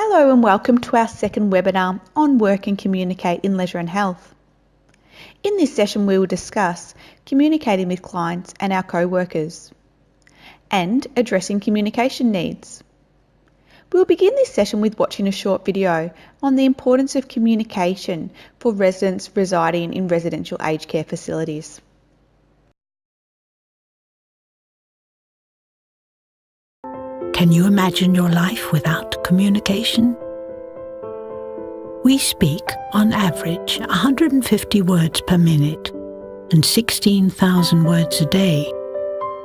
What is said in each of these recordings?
Hello and welcome to our second webinar on Work and Communicate in Leisure and Health. In this session we will discuss communicating with clients and our co-workers and addressing communication needs. We'll begin this session with watching a short video on the importance of communication for residents residing in residential aged care facilities. Can you imagine your life without communication? We speak, on average, 150 words per minute and 16,000 words a day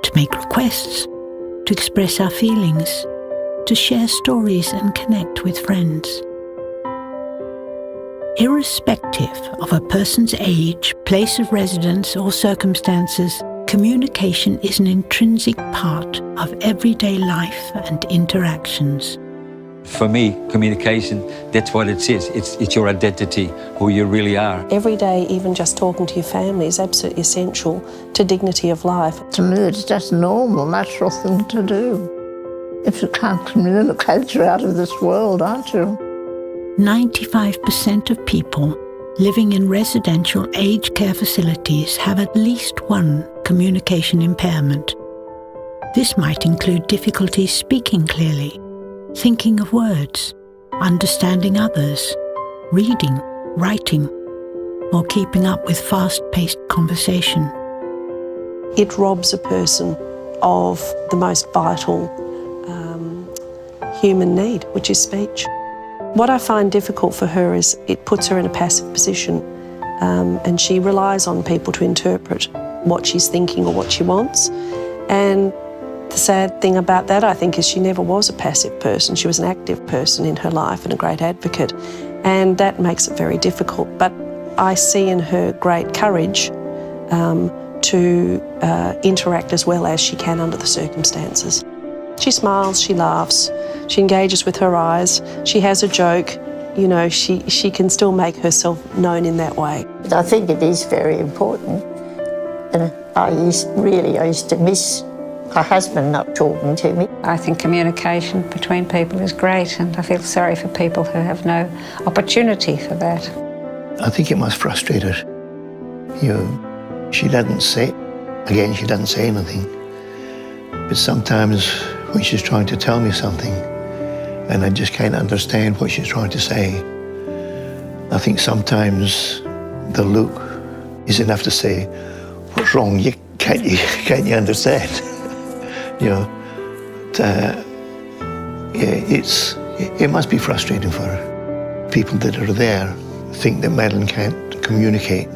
to make requests, to express our feelings, to share stories and connect with friends. Irrespective of a person's age, place of residence or circumstances, communication is an intrinsic part of everyday life and interactions. For me, communication, that's what it is. It's your identity, who you really are. Every day, even just talking to your family is absolutely essential to dignity of life. To me, it's just a normal, natural thing to do. If you can't communicate, you're out of this world, aren't you? 95% of people living in residential aged care facilities have at least one communication impairment. This might include difficulties speaking clearly, thinking of words, understanding others, reading, writing, or keeping up with fast-paced conversation. It robs a person of the most vital human need, which is speech. What I find difficult for her is it puts her in a passive position, and she relies on people to interpret what she's thinking or what she wants. And the sad thing about that, I think, is she never was a passive person. She was an active person in her life and a great advocate, and that makes it very difficult. But I see in her great courage to interact as well as she can under the circumstances. She smiles, she laughs, she engages with her eyes, she has a joke, you know, she can still make herself known in that way. But I think it is very important. And I used to miss my husband not talking to me. I think communication between people is great, and I feel sorry for people who have no opportunity for that. I think it must frustrate her. You know, she doesn't say anything. But sometimes when she's trying to tell me something and I just can't understand what she's trying to say, I think sometimes the look is enough to say, "What's wrong? Can't you understand?" You know, it must be frustrating for her. People that are there think that Madeline can't communicate,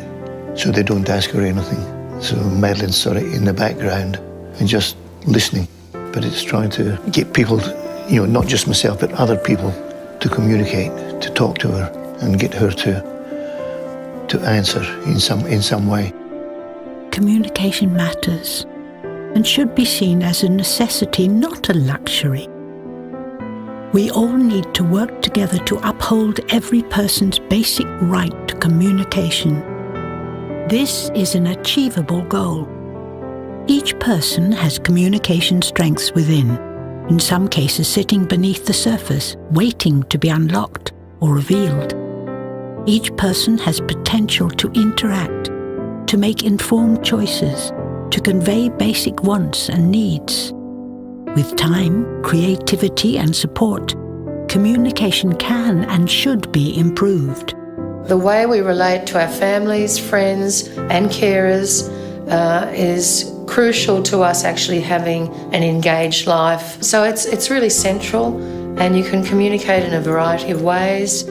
so they don't ask her anything. So Madeline's sort of in the background and just listening. But it's trying to get people, you know, not just myself, but other people to communicate, to talk to her and get her to answer in some way. Communication matters and should be seen as a necessity, not a luxury. We all need to work together to uphold every person's basic right to communication. This is an achievable goal. Each person has communication strengths within, in some cases sitting beneath the surface, waiting to be unlocked or revealed. Each person has potential to interact, to make informed choices, to convey basic wants and needs. With time, creativity and support, communication can and should be improved. The way we relate to our families, friends and carers is crucial to us actually having an engaged life. So it's really central, and you can communicate in a variety of ways.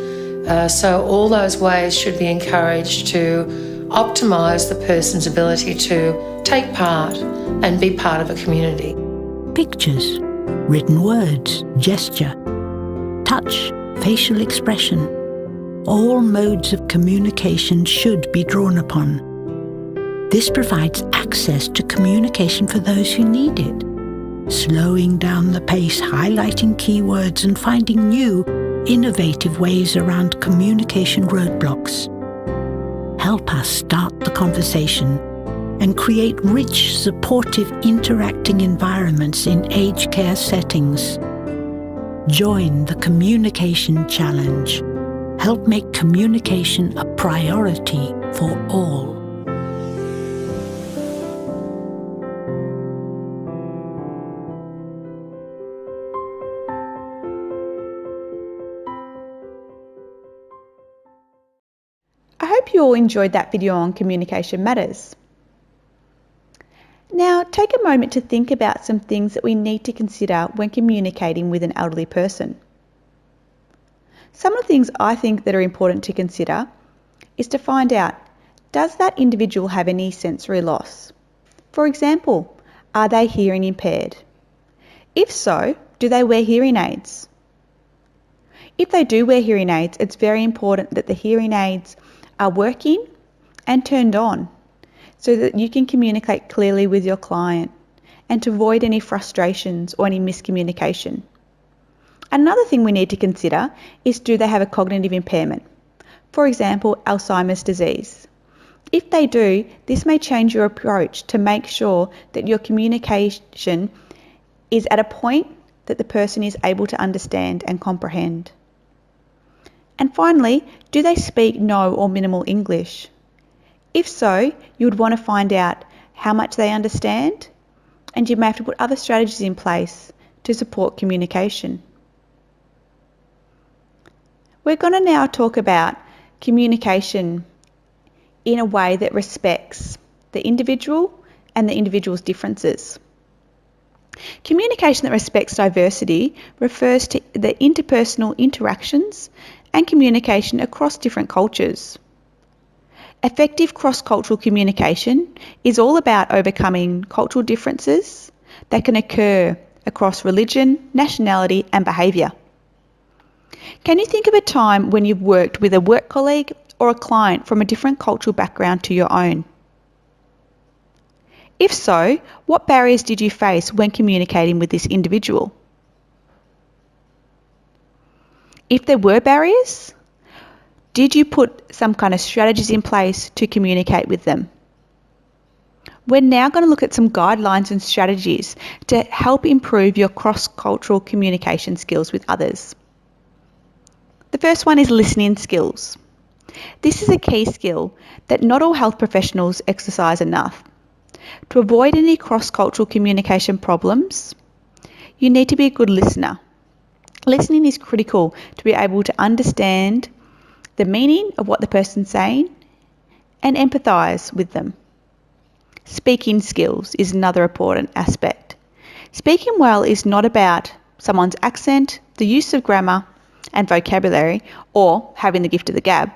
So all those ways should be encouraged to optimise the person's ability to take part and be part of a community. Pictures, written words, gesture, touch, facial expression. All modes of communication should be drawn upon. This provides access to communication for those who need it, slowing down the pace, highlighting keywords and finding new, innovative ways around communication roadblocks. Help us start the conversation and create rich, supportive, interacting environments in aged care settings. Join the Communication Challenge. Help make communication a priority for all. I hope you all enjoyed that video on communication matters. Now, take a moment to think about some things that we need to consider when communicating with an elderly person. Some of the things I think that are important to consider is to find out, does that individual have any sensory loss? For example, are they hearing impaired? If so, do they wear hearing aids? If they do wear hearing aids, it's very important that the hearing aids are working and turned on so that you can communicate clearly with your client and to avoid any frustrations or any miscommunication. Another thing we need to consider is, do they have a cognitive impairment? For example, Alzheimer's disease. If they do, this may change your approach to make sure that your communication is at a point that the person is able to understand and comprehend. And finally, do they speak no or minimal English? If so, you would want to find out how much they understand, and you may have to put other strategies in place to support communication. We're going to now talk about communication in a way that respects the individual and the individual's differences. Communication that respects diversity refers to the interpersonal interactions and communication across different cultures. Effective cross-cultural communication is all about overcoming cultural differences that can occur across religion, nationality, and behaviour. Can you think of a time when you've worked with a work colleague or a client from a different cultural background to your own? If so, what barriers did you face when communicating with this individual? If there were barriers, did you put some kind of strategies in place to communicate with them? We're now going to look at some guidelines and strategies to help improve your cross-cultural communication skills with others. The first one is listening skills. This is a key skill that not all health professionals exercise enough. To avoid any cross-cultural communication problems, you need to be a good listener. Listening is critical to be able to understand the meaning of what the person's saying and empathise with them. Speaking skills is another important aspect. Speaking well is not about someone's accent, the use of grammar and vocabulary, or having the gift of the gab.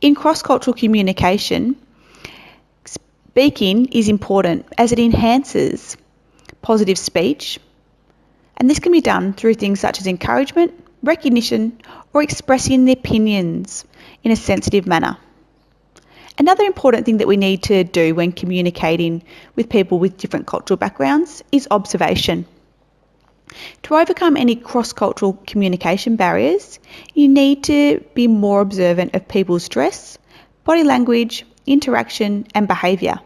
In cross-cultural communication, speaking is important as it enhances positive speech, and this can be done through things such as encouragement, recognition, or expressing the opinions in a sensitive manner. Another important thing that we need to do when communicating with people with different cultural backgrounds is observation. To overcome any cross-cultural communication barriers, you need to be more observant of people's dress, body language, interaction, and behaviour,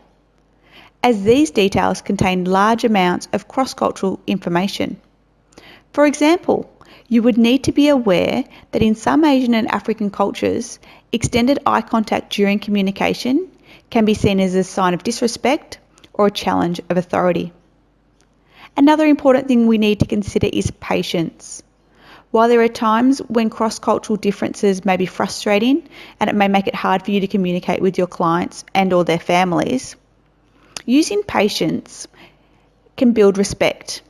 as these details contain large amounts of cross-cultural information. For example, you would need to be aware that in some Asian and African cultures, extended eye contact during communication can be seen as a sign of disrespect or a challenge of authority. Another important thing we need to consider is patience. While there are times when cross-cultural differences may be frustrating and it may make it hard for you to communicate with your clients and or their families, using patience can build respect,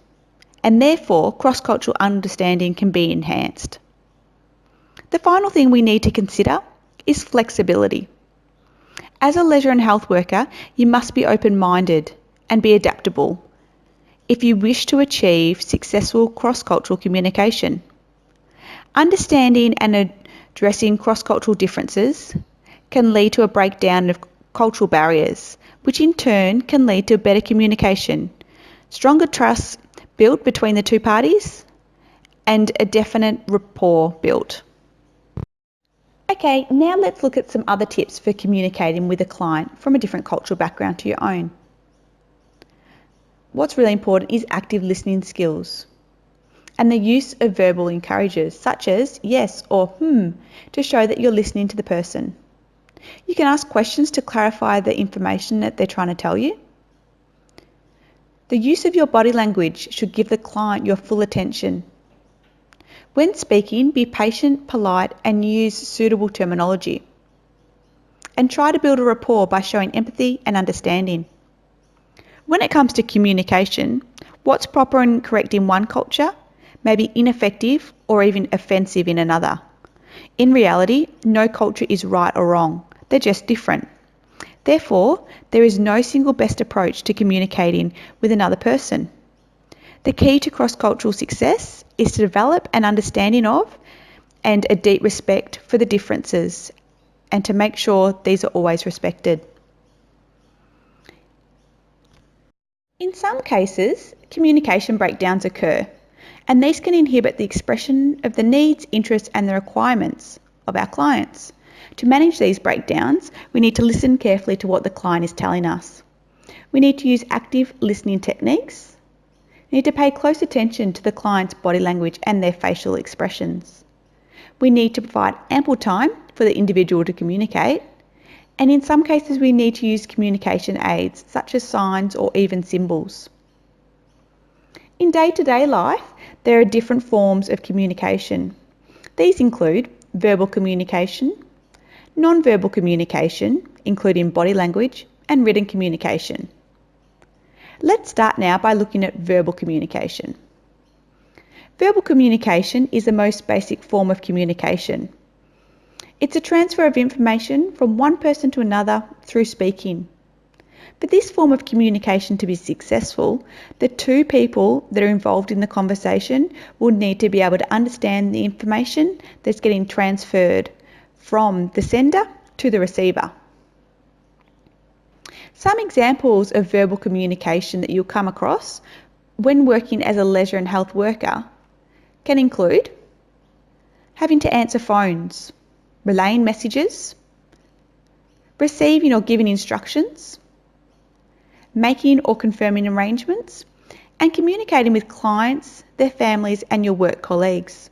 and therefore cross-cultural understanding can be enhanced. The final thing we need to consider is flexibility. As a leisure and health worker, you must be open-minded and be adaptable if you wish to achieve successful cross-cultural communication. Understanding and addressing cross-cultural differences can lead to a breakdown of cultural barriers, which in turn can lead to better communication, stronger trust built between the two parties, and a definite rapport built. Okay, now let's look at some other tips for communicating with a client from a different cultural background to your own. What's really important is active listening skills. and the use of verbal encouragers such as yes or to show that you're listening to the person. You can ask questions to clarify the information that they're trying to tell you. The use of your body language should give the client your full attention. When speaking, be patient, polite, and use suitable terminology. And try to build a rapport by showing empathy and understanding. When it comes to communication, what's proper and correct in one culture may be ineffective or even offensive in another. In reality, no culture is right or wrong. They're just different. Therefore, there is no single best approach to communicating with another person. The key to cross-cultural success is to develop an understanding of and a deep respect for the differences, and to make sure these are always respected. In some cases, communication breakdowns occur, and these can inhibit the expression of the needs, interests, and the requirements of our clients. To manage these breakdowns, we need to listen carefully to what the client is telling us. We need to use active listening techniques. We need to pay close attention to the client's body language and their facial expressions. We need to provide ample time for the individual to communicate, and in some cases we need to use communication aids such as signs or even symbols. In day-to-day life, there are different forms of communication. These include verbal communication, non-verbal communication, including body language, and written communication. Let's start now by looking at verbal communication. Verbal communication is the most basic form of communication. It's a transfer of information from one person to another through speaking. For this form of communication to be successful, the two people that are involved in the conversation will need to be able to understand the information that's getting transferred from the sender to the receiver. Some examples of verbal communication that you'll come across when working as a leisure and health worker can include having to answer phones, relaying messages, receiving or giving instructions, making or confirming arrangements, and communicating with clients, their families, and your work colleagues.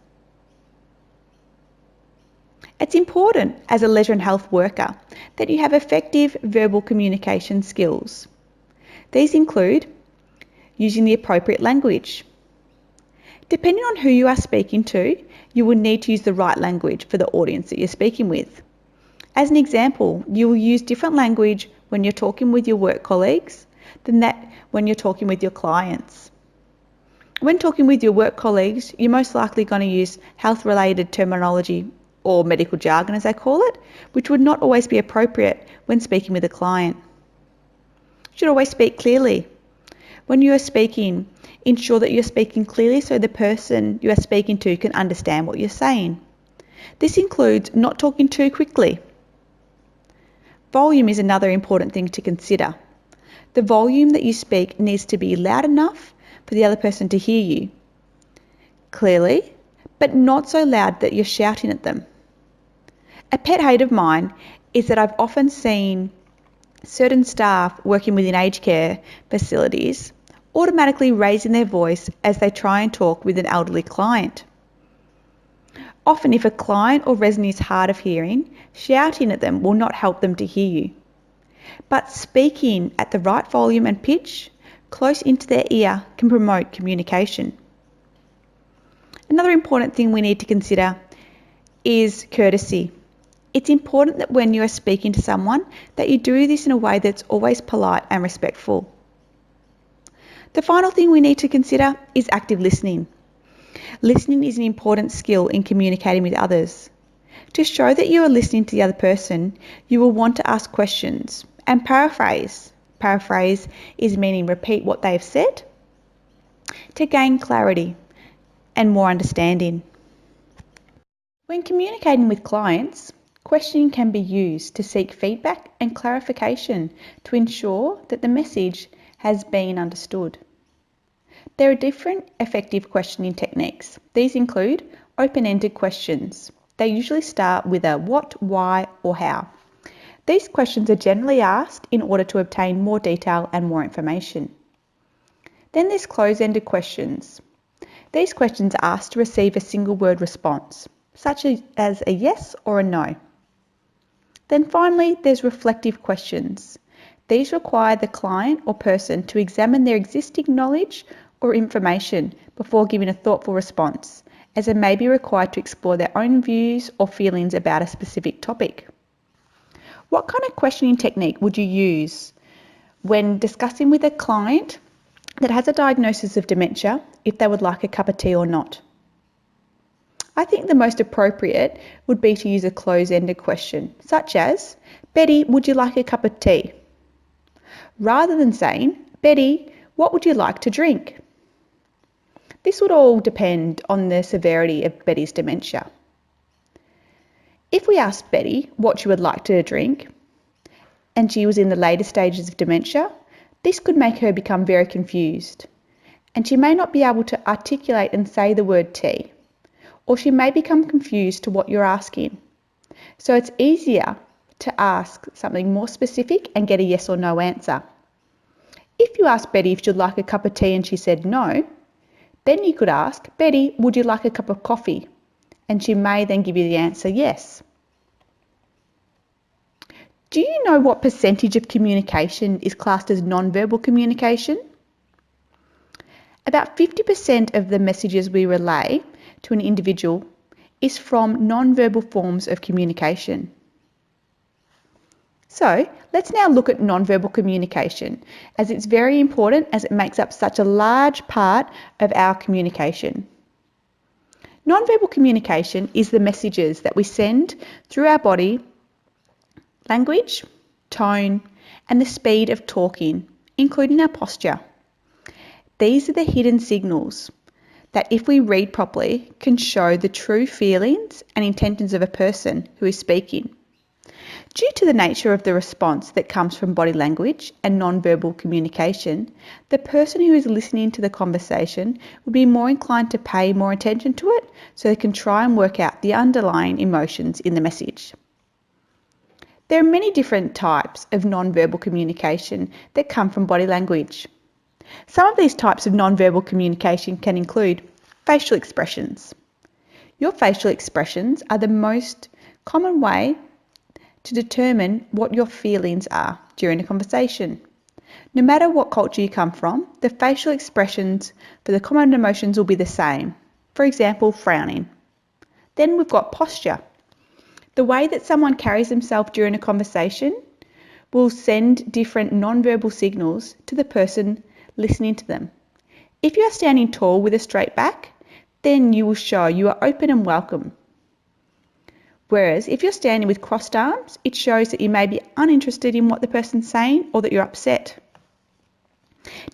It's important as a leisure and health worker that you have effective verbal communication skills. These include using the appropriate language. Depending on who you are speaking to, you will need to use the right language for the audience that you're speaking with. As an example, you will use different language when you're talking with your work colleagues than that when you're talking with your clients. When talking with your work colleagues, you're most likely going to use health-related terminology or medical jargon, as they call it, which would not always be appropriate when speaking with a client. You should always speak clearly. When you are speaking, ensure that you're speaking clearly so the person you are speaking to can understand what you're saying. This includes not talking too quickly. Volume is another important thing to consider. The volume that you speak needs to be loud enough for the other person to hear you clearly, but not so loud that you're shouting at them. A pet hate of mine is that I've often seen certain staff working within aged care facilities automatically raising their voice as they try and talk with an elderly client. Often, if a client or resident is hard of hearing, shouting at them will not help them to hear you. But speaking at the right volume and pitch, close into their ear, can promote communication. Another important thing we need to consider is courtesy. It's important that when you are speaking to someone that you do this in a way that's always polite and respectful. The final thing we need to consider is active listening. Listening is an important skill in communicating with others. To show that you are listening to the other person, you will want to ask questions and paraphrase. Paraphrase is meaning repeat what they've said to gain clarity and more understanding. When communicating with clients, questioning can be used to seek feedback and clarification to ensure that the message has been understood. There are different effective questioning techniques. These include open-ended questions. They usually start with a what, why, or how. These questions are generally asked in order to obtain more detail and more information. Then there's closed-ended questions. These questions are asked to receive a single word response, such as a yes or a no. Then finally, there's reflective questions. These require the client or person to examine their existing knowledge or information before giving a thoughtful response, as they may be required to explore their own views or feelings about a specific topic. What kind of questioning technique would you use when discussing with a client that has a diagnosis of dementia if they would like a cup of tea or not? I think the most appropriate would be to use a close-ended question, such as, Betty, would you like a cup of tea? Rather than saying, Betty, what would you like to drink? This would all depend on the severity of Betty's dementia. If we asked Betty what she would like to drink, and she was in the later stages of dementia, this could make her become very confused, and she may not be able to articulate and say the word tea, or she may become confused to what you're asking. So it's easier to ask something more specific and get a yes or no answer. If you asked Betty if she'd like a cup of tea and she said no, then you could ask, Betty, would you like a cup of coffee? And she may then give you the answer yes. Do you know what percentage of communication is classed as non-verbal communication? About 50% of the messages we relay to an individual is from non-verbal forms of communication. So let's now look at non-verbal communication, as it's very important as it makes up such a large part of our communication. Non-verbal communication is the messages that we send through our body, language, tone, and the speed of talking, including our posture. These are the hidden signals that, if we read properly, can show the true feelings and intentions of a person who is speaking. Due to the nature of the response that comes from body language and non-verbal communication, the person who is listening to the conversation would be more inclined to pay more attention to it, so they can try and work out the underlying emotions in the message. There are many different types of non-verbal communication that come from body language. Some of these types of non-verbal communication can include facial expressions. Your facial expressions are the most common way to determine what your feelings are during a conversation. No matter what culture you come from, the facial expressions for the common emotions will be the same. For example, frowning. Then we've got posture. The way that someone carries themselves during a conversation will send different non-verbal signals to the person listening to them. If you are standing tall with a straight back, then you will show you are open and welcome. Whereas if you're standing with crossed arms, it shows that you may be uninterested in what the person's saying or that you're upset.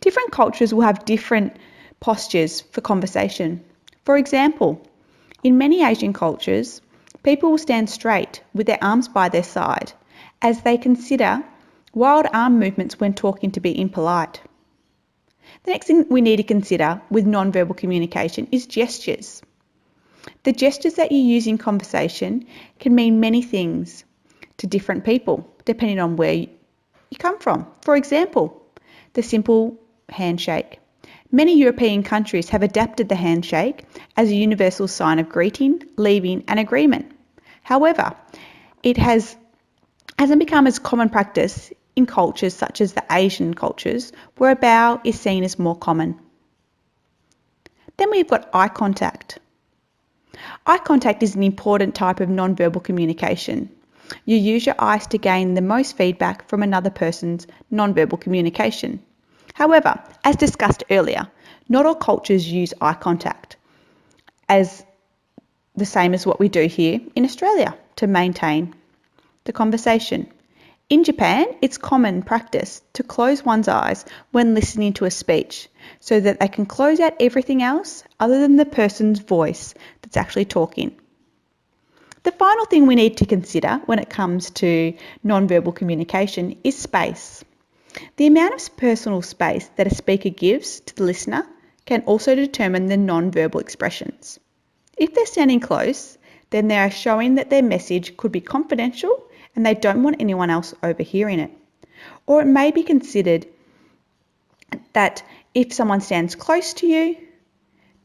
Different cultures will have different postures for conversation. For example, in many Asian cultures, people will stand straight with their arms by their side, as they consider wild arm movements when talking to be impolite. The next thing we need to consider with non-verbal communication is gestures. The gestures that you use in conversation can mean many things to different people, depending on where you come from. For example, the simple handshake. Many European countries have adapted the handshake as a universal sign of greeting, leaving, and agreement. However, it hasn't become as common practice in cultures such as the Asian cultures, where a bow is seen as more common. Then we've got eye contact. Eye contact is an important type of non-verbal communication. You use your eyes to gain the most feedback from another person's non-verbal communication. However, as discussed earlier, not all cultures use eye contact as the same as what we do here in Australia to maintain the conversation. In Japan, it's common practice to close one's eyes when listening to a speech so that they can close out everything else other than the person's voice that's actually talking. The final thing we need to consider when it comes to non-verbal communication is space. The amount of personal space that a speaker gives to the listener can also determine the non-verbal expressions. If they're standing close, then they are showing that their message could be confidential and they don't want anyone else overhearing it. Or it may be considered that if someone stands close to you,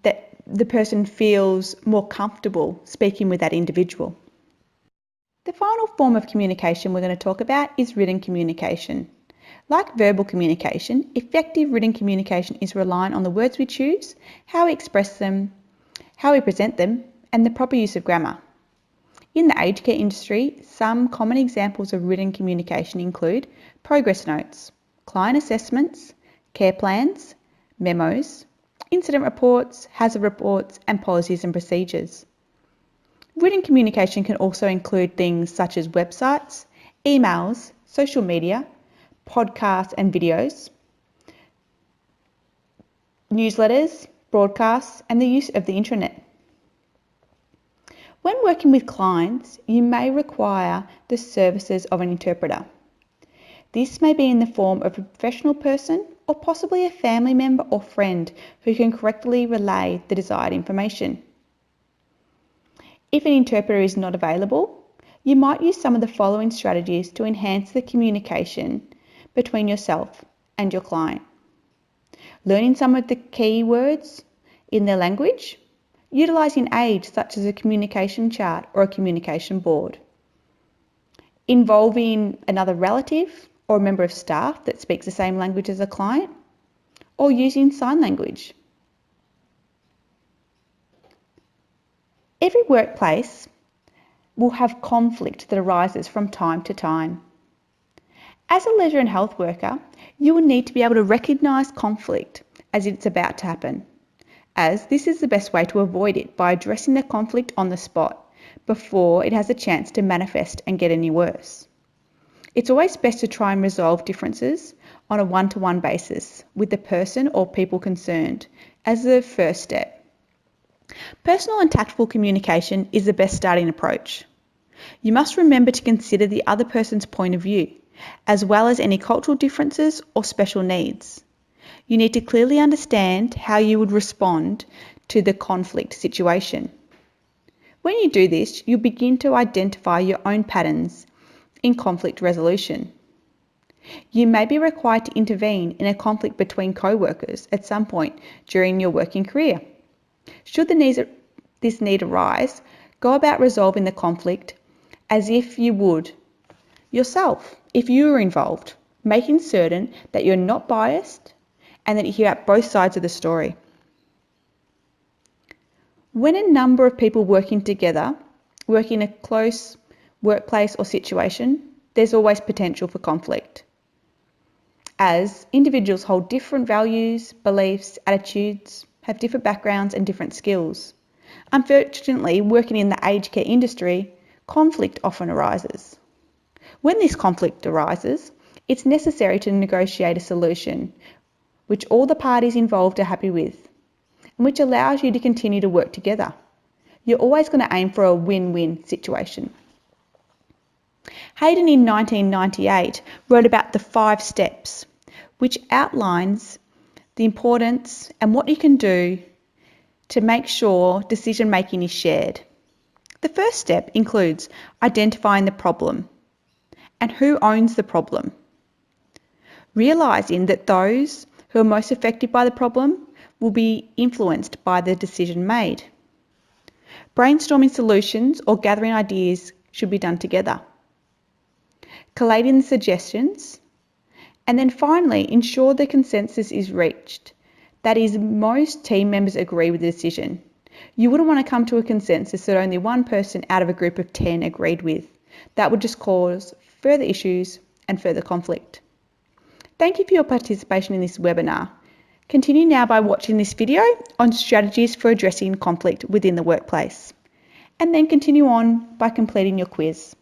that the person feels more comfortable speaking with that individual. The final form of communication we're going to talk about is written communication. Like verbal communication, effective written communication is reliant on the words we choose, how we express them, how we present them, and the proper use of grammar. In the aged care industry, some common examples of written communication include progress notes, client assessments, care plans, memos, incident reports, hazard reports, and policies and procedures. Written communication can also include things such as websites, emails, social media, podcasts and videos, newsletters, broadcasts, and the use of the intranet. When working with clients, you may require the services of an interpreter. This may be in the form of a professional person or possibly a family member or friend who can correctly relay the desired information. If an interpreter is not available, you might use some of the following strategies to enhance the communication between yourself and your client. Learning some of the key words in their language, utilising aids such as a communication chart or a communication board, involving another relative or a member of staff that speaks the same language as a client, or using sign language. Every workplace will have conflict that arises from time to time. As a leisure and health worker, you will need to be able to recognise conflict as it's about to happen, as this is the best way to avoid it by addressing the conflict on the spot before it has a chance to manifest and get any worse. It's always best to try and resolve differences on a one-to-one basis with the person or people concerned as the first step. Personal and tactful communication is the best starting approach. You must remember to consider the other person's point of view, as well as any cultural differences or special needs. You need to clearly understand how you would respond to the conflict situation. When you do this, you'll begin to identify your own patterns in conflict resolution. You may be required to intervene in a conflict between co-workers at some point during your working career. Should this need arise, go about resolving the conflict as if you would yourself if you were involved, making certain that you're not biased and that you hear out both sides of the story. When a number of people working together, work in a close workplace or situation, there's always potential for conflict, as individuals hold different values, beliefs, attitudes, have different backgrounds and different skills. Unfortunately, working in the aged care industry, conflict often arises. When this conflict arises, it's necessary to negotiate a solution which all the parties involved are happy with, and which allows you to continue to work together. You're always going to aim for a win-win situation. Hayden in 1998 wrote about the 5 steps, which outlines the importance and what you can do to make sure decision making is shared. The first step includes identifying the problem and who owns the problem. Realising that those who are most affected by the problem will be influenced by the decision made. Brainstorming solutions or gathering ideas should be done together. Collating the suggestions, and then finally ensure the consensus is reached. That is, most team members agree with the decision. You wouldn't want to come to a consensus that only one person out of a group of 10 agreed with. That would just cause further issues and further conflict. Thank you for your participation in this webinar. Continue now by watching this video on strategies for addressing conflict within the workplace, and then continue on by completing your quiz.